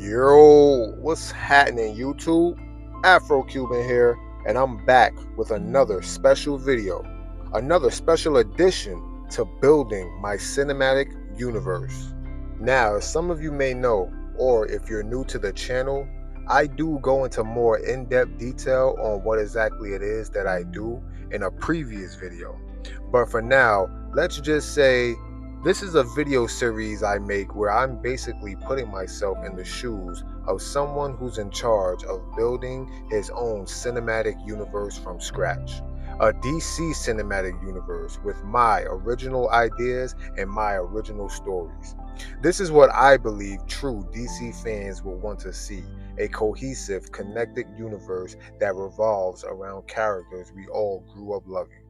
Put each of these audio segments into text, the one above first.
Yo, what's happening, YouTube? Afro Cuban here, and I'm back with another special video, another special addition to building my cinematic universe. Now, as some of you may know, or if you're new to the channel, I do go into more in depth detail on what exactly it is that I do in a previous video. But for now, let's just say this is a video series I make where I'm basically putting myself in the shoes of someone who's in charge of building his own cinematic universe from scratch. A DC cinematic universe with my original ideas and my original stories. This is what I believe true DC fans will want to see, a cohesive, connected universe that revolves around characters we all grew up loving.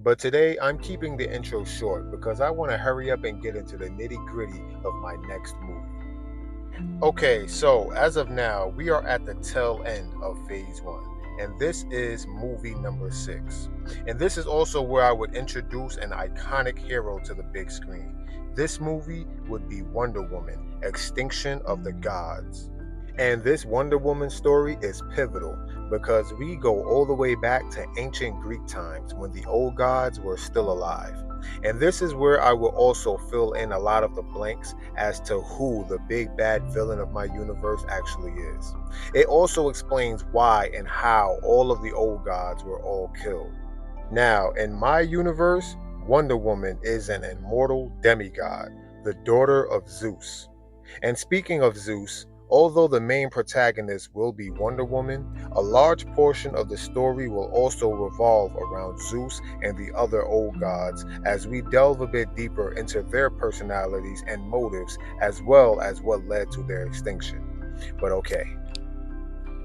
But today I'm keeping the intro short because I want to hurry up and get into the nitty gritty of my next movie. Okay, so as of now, we are at the tail end of phase one, and this is movie number 6. And this is also where I would introduce an iconic hero to the big screen. This movie would be Wonder Woman, Extinction of the Gods. And this Wonder Woman story is pivotal because we go all the way back to ancient Greek times when the old gods were still alive. And this is where I will also fill in a lot of the blanks as to who the big bad villain of my universe actually is. It also explains why and how all of the old gods were all killed. Now, in my universe, Wonder Woman is an immortal demigod, the daughter of Zeus. And speaking of Zeus, although the main protagonist will be Wonder Woman, a large portion of the story will also revolve around Zeus and the other old gods as we delve a bit deeper into their personalities and motives as well as what led to their extinction. But okay,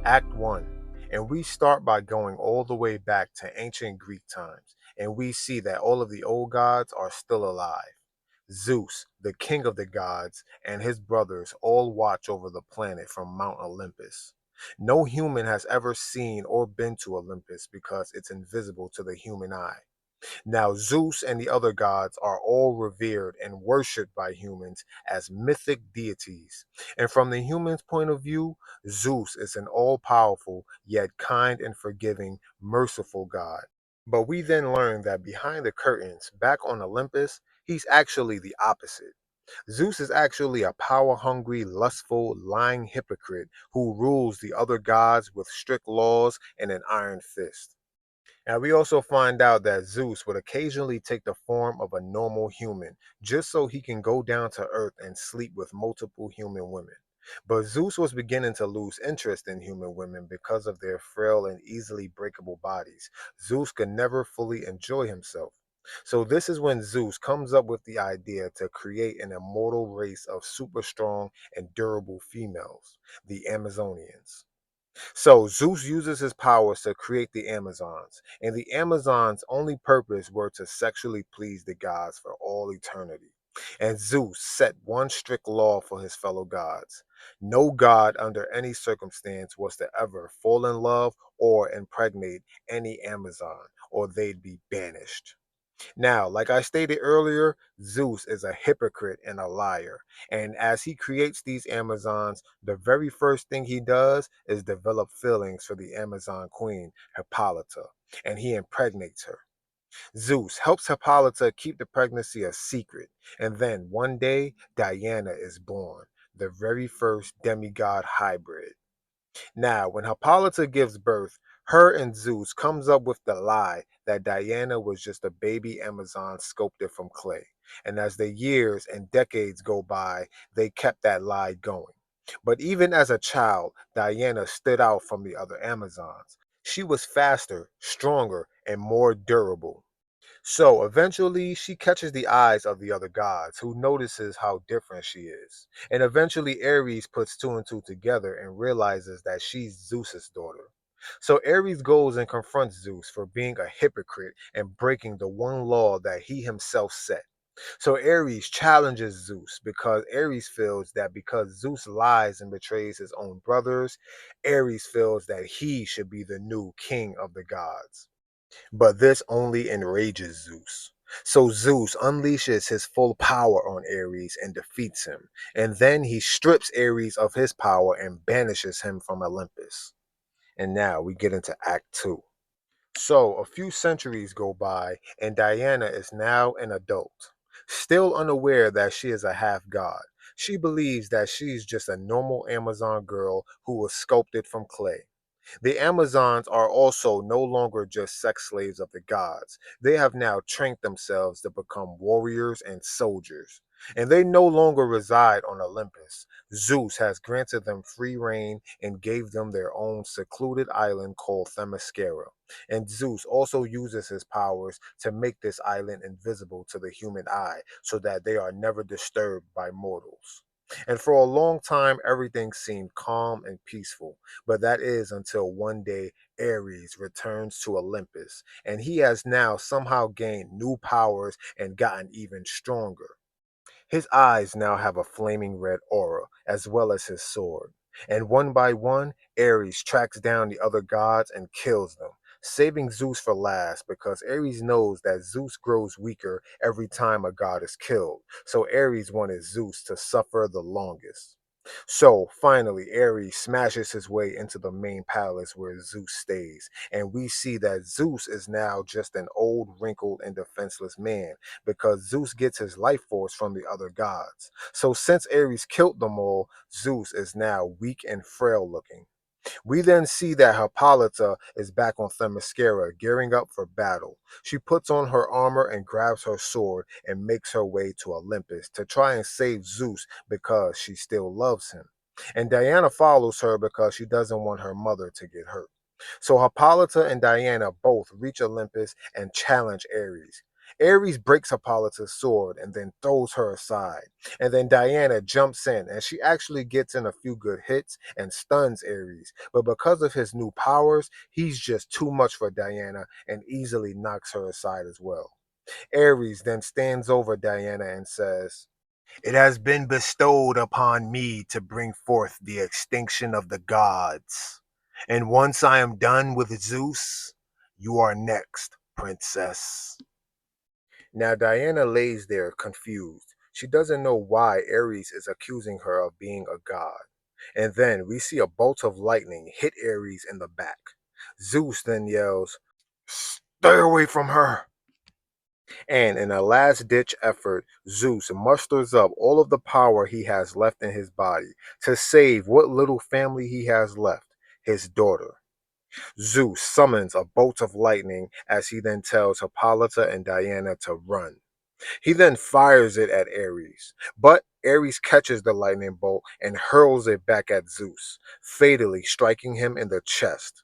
Act 1. And we start by going all the way back to ancient Greek times, and we see that all of the old gods are still alive. Zeus, the king of the gods, and his brothers all watch over the planet from Mount Olympus. No human has ever seen or been to Olympus because it's invisible to the human eye. Now, Zeus and the other gods are all revered and worshipped by humans as mythic deities. And from the human's point of view, Zeus is an all powerful, yet kind and forgiving, merciful god. But we then learn that behind the curtains, back on Olympus, he's actually the opposite. Zeus is actually a power hungry, lustful, lying hypocrite who rules the other gods with strict laws and an iron fist. And we also find out that Zeus would occasionally take the form of a normal human, just so he can go down to Earth and sleep with multiple human women. But Zeus was beginning to lose interest in human women because of their frail and easily breakable bodies. Zeus could never fully enjoy himself. So this is when Zeus comes up with the idea to create an immortal race of super strong and durable females, the Amazonians. So Zeus uses his powers to create the Amazons, and the Amazons' only purpose were to sexually please the gods for all eternity. And Zeus set one strict law for his fellow gods. No god under any circumstance was to ever fall in love or impregnate any Amazon, or they'd be banished. Now, like I stated earlier, Zeus is a hypocrite and a liar. And as he creates these Amazons, the very first thing he does is develop feelings for the Amazon queen, Hippolyta, and he impregnates her. Zeus helps Hippolyta keep the pregnancy a secret, and then one day, Diana is born, the very first demigod hybrid. Now, when Hippolyta gives birth, her and Zeus comes up with the lie that Diana was just a baby Amazon sculpted from clay. And as the years and decades go by, they kept that lie going. But even as a child, Diana stood out from the other Amazons. She was faster, stronger, and more durable. So eventually she catches the eyes of the other gods, who notices how different she is. And eventually Ares puts two and two together and realizes that she's Zeus's daughter. So Ares goes and confronts Zeus for being a hypocrite and breaking the one law that he himself set. So Ares challenges Zeus because Ares feels that because Zeus lies and betrays his own brothers, Ares feels that he should be the new king of the gods. But this only enrages Zeus. So Zeus unleashes his full power on Ares and defeats him, and then he strips Ares of his power and banishes him from Olympus. And now we get into Act 2. So, a few centuries go by, and Diana is now an adult. Still unaware that she is a half god, she believes that she's just a normal Amazon girl who was sculpted from clay. The Amazons are also no longer just sex slaves of the gods. They have now trained themselves to become warriors and soldiers. And they no longer reside on Olympus. Zeus has granted them free reign and gave them their own secluded island called Themyscira. And Zeus also uses his powers to make this island invisible to the human eye so that they are never disturbed by mortals. And for a long time, everything seemed calm and peaceful. But that is until one day Ares returns to Olympus, and he has now somehow gained new powers and gotten even stronger. His eyes now have a flaming red aura, as well as his sword. And one by one, Ares tracks down the other gods and kills them, saving Zeus for last because Ares knows that Zeus grows weaker every time a god is killed. So Ares wanted Zeus to suffer the longest. So finally, Ares smashes his way into the main palace where Zeus stays, and we see that Zeus is now just an old, wrinkled, and defenseless man because Zeus gets his life force from the other gods. So since Ares killed them all, Zeus is now weak and frail looking. We then see that Hippolyta is back on Themyscira, gearing up for battle. She puts on her armor and grabs her sword and makes her way to Olympus to try and save Zeus because she still loves him. And Diana follows her because she doesn't want her mother to get hurt. So Hippolyta and Diana both reach Olympus and challenge Ares. Ares breaks Hippolyta's sword and then throws her aside. And then Diana jumps in and she actually gets in a few good hits and stuns Ares. But because of his new powers, he's just too much for Diana and easily knocks her aside as well. Ares then stands over Diana and says, "It has been bestowed upon me to bring forth the extinction of the gods. And once I am done with Zeus, you are next, princess." Now Diana lays there confused. She doesn't know why Ares is accusing her of being a god. And then we see a bolt of lightning hit Ares in the back. Zeus then yells, "Stay away from her." And in a last ditch effort, Zeus musters up all of the power he has left in his body to save what little family he has left, his daughter. Zeus summons a bolt of lightning as he then tells Hippolyta and Diana to run. He then fires it at Ares, but Ares catches the lightning bolt and hurls it back at Zeus, fatally striking him in the chest.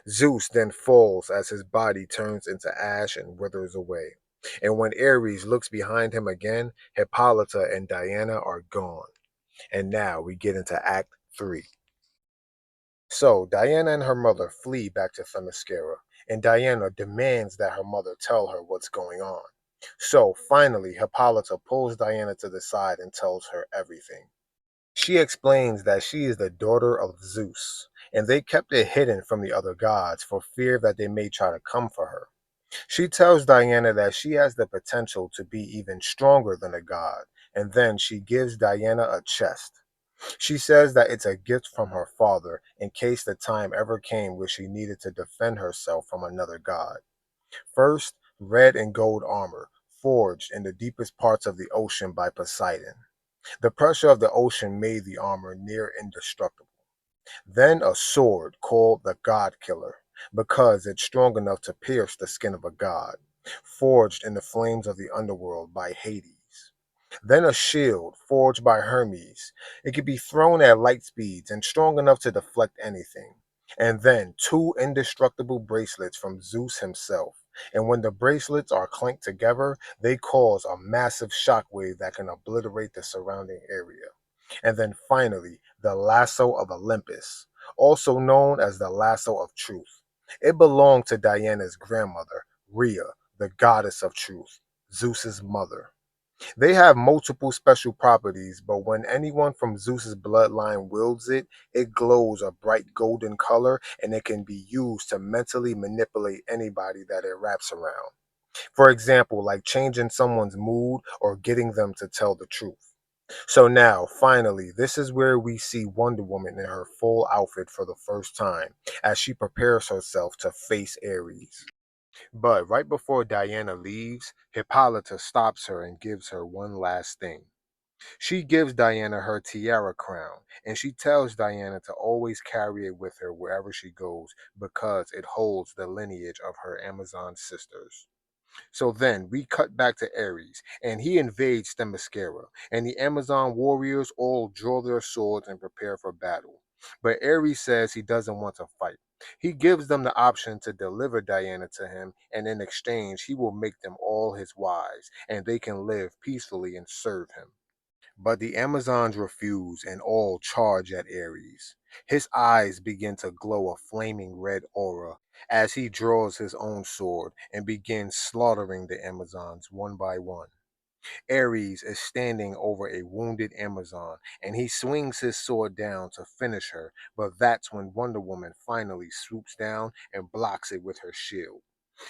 Zeus then falls as his body turns into ash and withers away. And when Ares looks behind him again, Hippolyta and Diana are gone. And now we get into Act 3. So Diana and her mother flee back to Themyscira, and Diana demands that her mother tell her what's going on. So finally, Hippolyta pulls Diana to the side and tells her everything. She explains that she is the daughter of Zeus, and they kept it hidden from the other gods for fear that they may try to come for her. She tells Diana that she has the potential to be even stronger than a god, and then she gives Diana a chest. She says that it's a gift from her father in case the time ever came where she needed to defend herself from another god. First, red and gold armor, forged in the deepest parts of the ocean by Poseidon. The pressure of the ocean made the armor near indestructible. Then a sword called the God Killer, because it's strong enough to pierce the skin of a god, forged in the flames of the underworld by Hades. Then a shield forged by Hermes. It could be thrown at light speeds and strong enough to deflect anything. And then two indestructible bracelets from Zeus himself. And when the bracelets are clanked together, they cause a massive shockwave that can obliterate the surrounding area. And then finally, the lasso of Olympus, also known as the lasso of truth. It belonged to Diana's grandmother, Rhea, the goddess of truth, Zeus's mother. They have multiple special properties, but when anyone from Zeus's bloodline wields it, it glows a bright golden color and it can be used to mentally manipulate anybody that it wraps around. For example, like changing someone's mood or getting them to tell the truth. So now, finally, this is where we see Wonder Woman in her full outfit for the first time as she prepares herself to face Ares. But right before Diana leaves, Hippolyta stops her and gives her one last thing. She gives Diana her tiara crown, and she tells Diana to always carry it with her wherever she goes because it holds the lineage of her Amazon sisters. So then we cut back to Ares, and he invades Themyscira, and the Amazon warriors all draw their swords and prepare for battle. But Ares says he doesn't want to fight. He gives them the option to deliver Diana to him, and in exchange, he will make them all his wives, and they can live peacefully and serve him. But the Amazons refuse and all charge at Ares. His eyes begin to glow a flaming red aura as he draws his own sword and begins slaughtering the Amazons one by one. Ares is standing over a wounded Amazon and he swings his sword down to finish her, but that's when Wonder Woman finally swoops down and blocks it with her shield.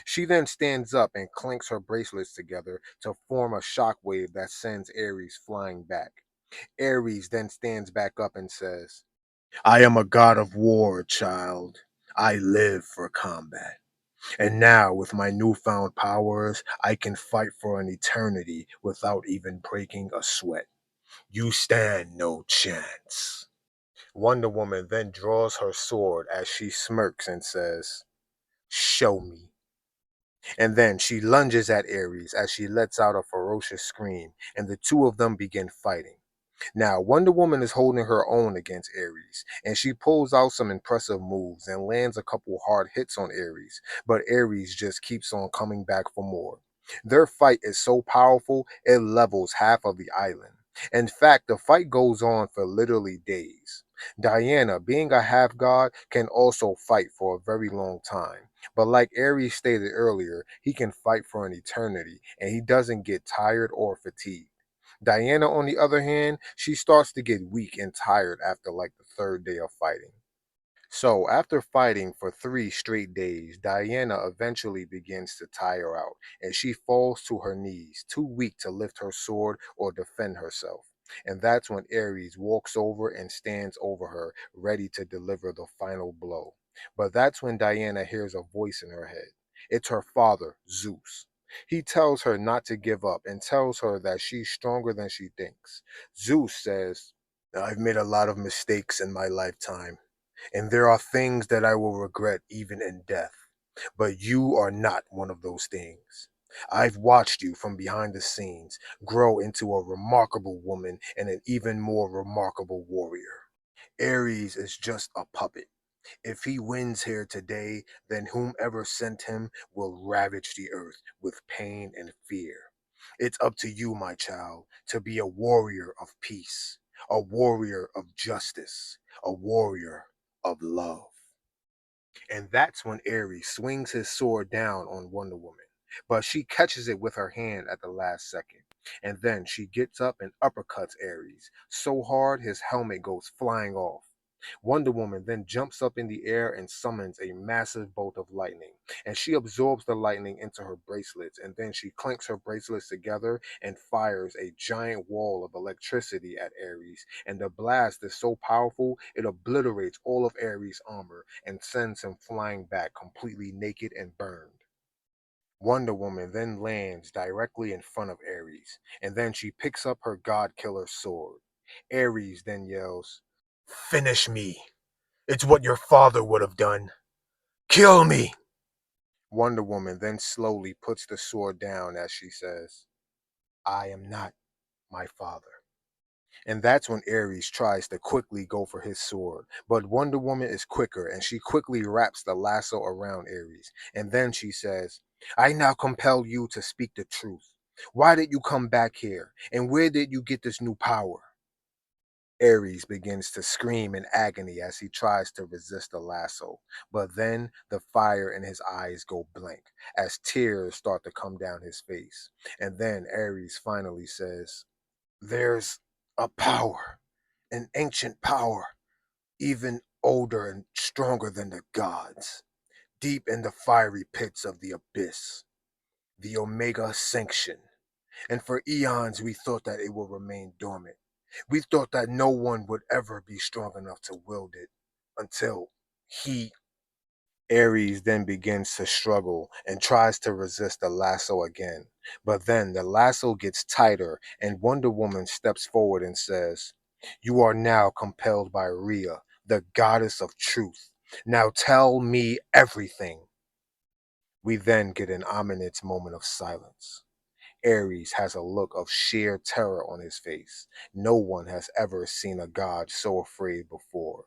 She then stands up and clinks her bracelets together to form a shockwave that sends Ares flying back. Ares then stands back up and says, I am a god of war, child. I live for combat. And now, with my newfound powers, I can fight for an eternity without even breaking a sweat. You stand no chance. Wonder Woman then draws her sword as she smirks and says, Show me. And then she lunges at Ares as she lets out a ferocious scream, and the two of them begin fighting. Now, Wonder Woman is holding her own against Ares, and she pulls out some impressive moves and lands a couple hard hits on Ares, but Ares just keeps on coming back for more. Their fight is so powerful, it levels half of the island. In fact, the fight goes on for literally days. Diana, being a half god, can also fight for a very long time. But like Ares stated earlier, he can fight for an eternity, and he doesn't get tired or fatigued. Diana, on the other hand, she starts to get weak and tired after like the third day of fighting. So, after fighting for 3 straight days, Diana eventually begins to tire out and she falls to her knees, too weak to lift her sword or defend herself. And that's when Ares walks over and stands over her, ready to deliver the final blow. But that's when Diana hears a voice in her head. It's her father, Zeus. He tells her not to give up and tells her that she's stronger than she thinks. Zeus says, I've made a lot of mistakes in my lifetime and there are things that I will regret even in death. But you are not one of those things. I've watched you from behind the scenes grow into a remarkable woman and an even more remarkable warrior. Ares is just a puppet. If he wins here today, then whomever sent him will ravage the earth with pain and fear. It's up to you, my child, to be a warrior of peace, a warrior of justice, a warrior of love. And that's when Ares swings his sword down on Wonder Woman. But she catches it with her hand at the last second. And then she gets up and uppercuts Ares so hard his helmet goes flying off. Wonder Woman then jumps up in the air and summons a massive bolt of lightning. And she absorbs the lightning into her bracelets. And then she clinks her bracelets together and fires a giant wall of electricity at Ares. And the blast is so powerful, it obliterates all of Ares' armor and sends him flying back completely naked and burned. Wonder Woman then lands directly in front of Ares, and then she picks up her God Killer sword. Ares then yells, Finish me! It's what your father would have done. Kill me! Wonder Woman then slowly puts the sword down as she says, I am not my father. And that's when Ares tries to quickly go for his sword. But Wonder Woman is quicker and she quickly wraps the lasso around Ares. And then she says, I now compel you to speak the truth. Why did you come back here? And where did you get this new power? Ares begins to scream in agony as he tries to resist the lasso, but then the fire in his eyes go blank as tears start to come down his face. And then Ares finally says, There's a power, an ancient power, even older and stronger than the gods, deep in the fiery pits of the abyss. the Omega Sanction. And for eons, we thought that it would remain dormant. We thought that no one would ever be strong enough to wield it until he, Ares, then begins to struggle and tries to resist the lasso again. But then the lasso gets tighter, and Wonder Woman steps forward and says, "You are now compelled by Rhea, the goddess of truth. Now tell me everything." We then get an ominous moment of silence. Ares has a look of sheer terror on his face. No one has ever seen a god so afraid before.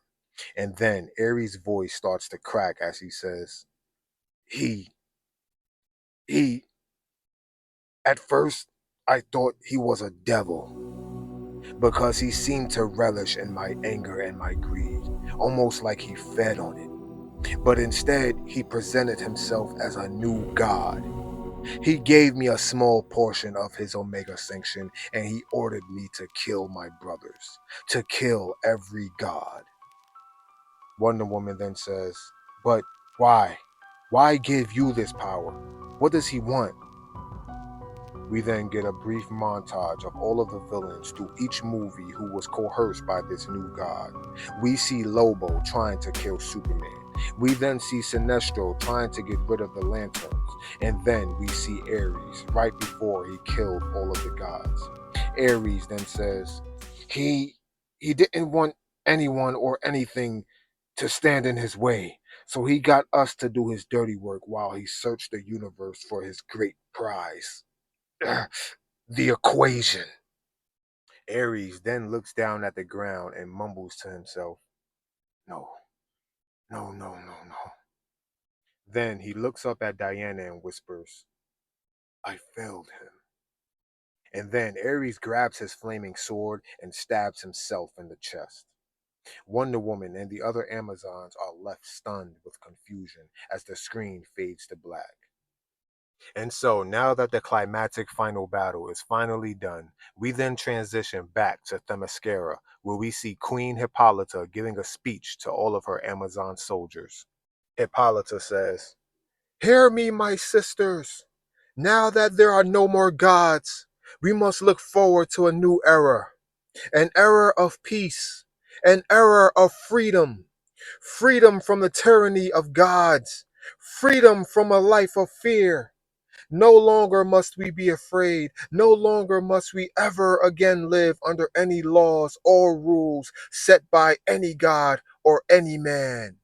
And then Ares' voice starts to crack as he says, He, he, at first I thought he was a devil because he seemed to relish in my anger and my greed, almost like he fed on it. But instead, he presented himself as a new god. He gave me a small portion of his Omega Sanction, and he ordered me to kill my brothers, to kill every god. Wonder Woman then says, "But why? Why give you this power? What does he want?" We then get a brief montage of all of the villains through each movie who was coerced by this new god. We see Lobo trying to kill Superman. We then see Sinestro trying to get rid of the Lanterns. And then we see Ares right before he killed all of the gods. Ares then says, he he didn't want anyone or anything to stand in his way. So he got us to do his dirty work while he searched the universe for his great prize. The equation. Ares then looks down at the ground and mumbles to himself, "No, no, no, no, no." Then he looks up at Diana and whispers, "I failed him." And then Ares grabs his flaming sword and stabs himself in the chest. Wonder Woman and the other Amazons are left stunned with confusion as the screen fades to black. And so, now that the climactic final battle is finally done, we then transition back to Themyscira, where we see Queen Hippolyta giving a speech to all of her Amazon soldiers. Hippolyta says, "Hear me, my sisters. Now that there are no more gods, we must look forward to a new era, an era of peace, an era of freedom, freedom from the tyranny of gods, freedom from a life of fear. No longer must we be afraid. No longer must we ever again live under any laws or rules set by any god or any man."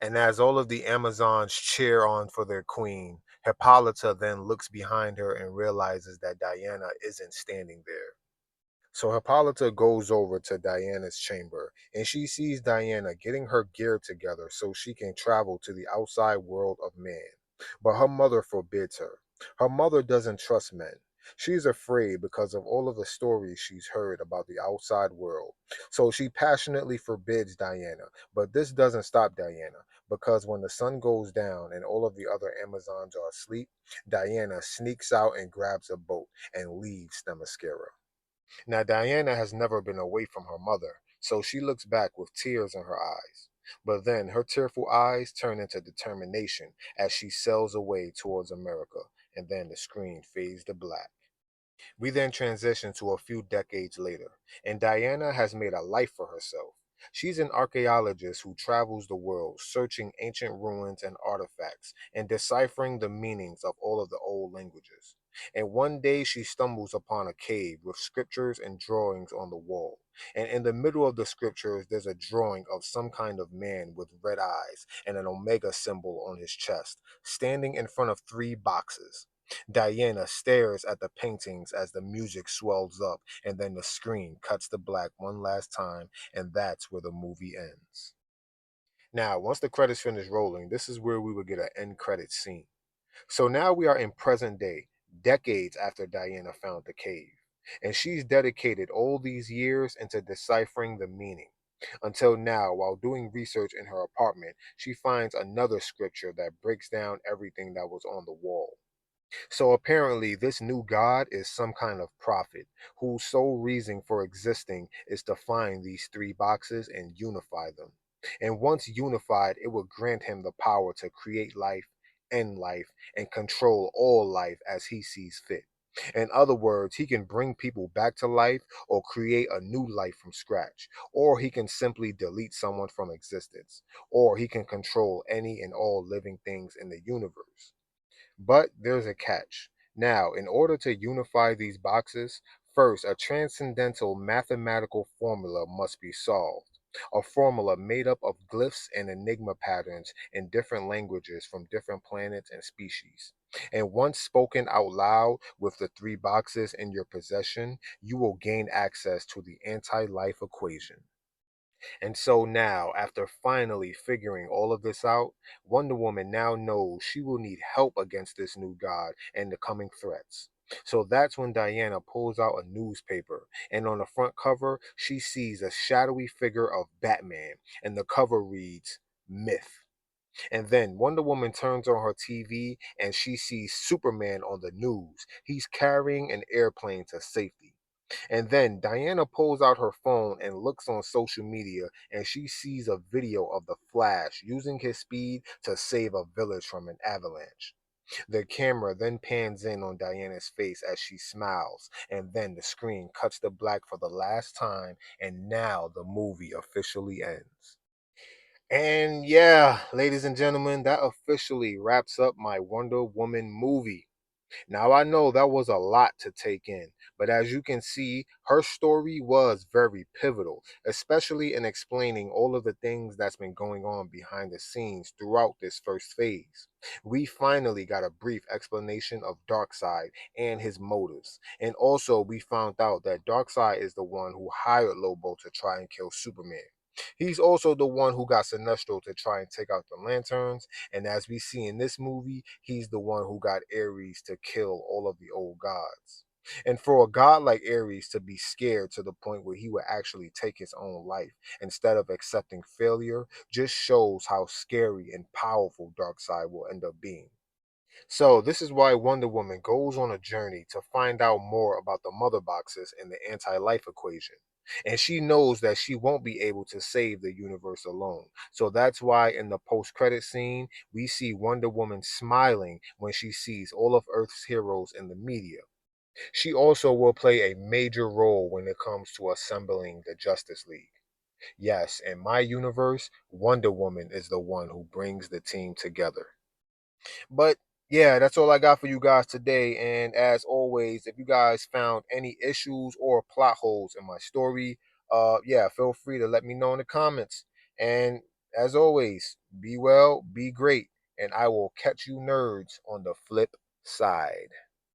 And as all of the Amazons cheer on for their queen, Hippolyta then looks behind her and realizes that Diana isn't standing there. So Hippolyta goes over to Diana's chamber and she sees Diana getting her gear together so she can travel to the outside world of man. But her mother forbids her. Her mother doesn't trust men. She's afraid because of all of the stories she's heard about the outside world. So she passionately forbids Diana. But this doesn't stop Diana because when the sun goes down and all of the other Amazons are asleep, Diana sneaks out and grabs a boat and leaves Themyscira. Now, Diana has never been away from her mother, so she looks back with tears in her eyes. But then her tearful eyes turn into determination as she sails away towards America, and then the screen fades to black. We then transition to a few decades later, and Diana has made a life for herself. She's an archaeologist who travels the world searching ancient ruins and artifacts and deciphering the meanings of all of the old languages. And one day she stumbles upon a cave with scriptures and drawings on the wall. And in the middle of the scriptures, there's a drawing of some kind of man with red eyes and an omega symbol on his chest, standing in front of three boxes. Diana stares at the paintings as the music swells up, and then the screen cuts to black one last time, and that's where the movie ends. Now, once the credits finish rolling, this is where we would get an end credit scene. So now we are in present day, decades after Diana found the cave, and she's dedicated all these years into deciphering the meaning. Until now, while doing research in her apartment, she finds another scripture that breaks down everything that was on the wall. So apparently, this new god is some kind of prophet whose sole reason for existing is to find these three boxes and unify them. And once unified, it will grant him the power to create life end life and control all life as he sees fit. In other words, he can bring people back to life or create a new life from scratch, or he can simply delete someone from existence, or he can control any and all living things in the universe. But there's a catch. Now, in order to unify these boxes, first a transcendental mathematical formula must be solved. A formula made up of glyphs and enigma patterns in different languages from different planets and species. And once spoken out loud with the three boxes in your possession, you will gain access to the anti life equation. And so now, after finally figuring all of this out, Wonder Woman now knows she will need help against this new god and the coming threats. So that's when Diana pulls out a newspaper, and on the front cover, she sees a shadowy figure of Batman, and the cover reads, Myth. And then Wonder Woman turns on her TV and she sees Superman on the news. He's carrying an airplane to safety. And then Diana pulls out her phone and looks on social media and she sees a video of the Flash using his speed to save a village from an avalanche. The camera then pans in on Diana's face as she smiles, and then the screen cuts to black for the last time, and now the movie officially ends. And yeah, ladies and gentlemen, that officially wraps up my Wonder Woman movie. Now, I know that was a lot to take in, but as you can see, her story was very pivotal, especially in explaining all of the things that's been going on behind the scenes throughout this first phase. We finally got a brief explanation of Darkseid and his motives, and also we found out that Darkseid is the one who hired Lobo to try and kill Superman. He's also the one who got Sinestro to try and take out the lanterns, and as we see in this movie, he's the one who got Ares to kill all of the old gods. And for a god like Ares to be scared to the point where he would actually take his own life instead of accepting failure just shows how scary and powerful Darkseid will end up being. So, this is why Wonder Woman goes on a journey to find out more about the mother boxes and the anti life equation. And she knows that she won't be able to save the universe alone. So that's why in the post credit scene, we see Wonder Woman smiling when she sees all of Earth's heroes in the media. She also will play a major role when it comes to assembling the Justice League. Yes, in my universe, Wonder Woman is the one who brings the team together. But yeah, that's all I got for you guys today. And as always, if you guys found any issues or plot holes in my story, yeah, feel free to let me know in the comments. And as always, be well, be great, and I will catch you nerds on the flip side.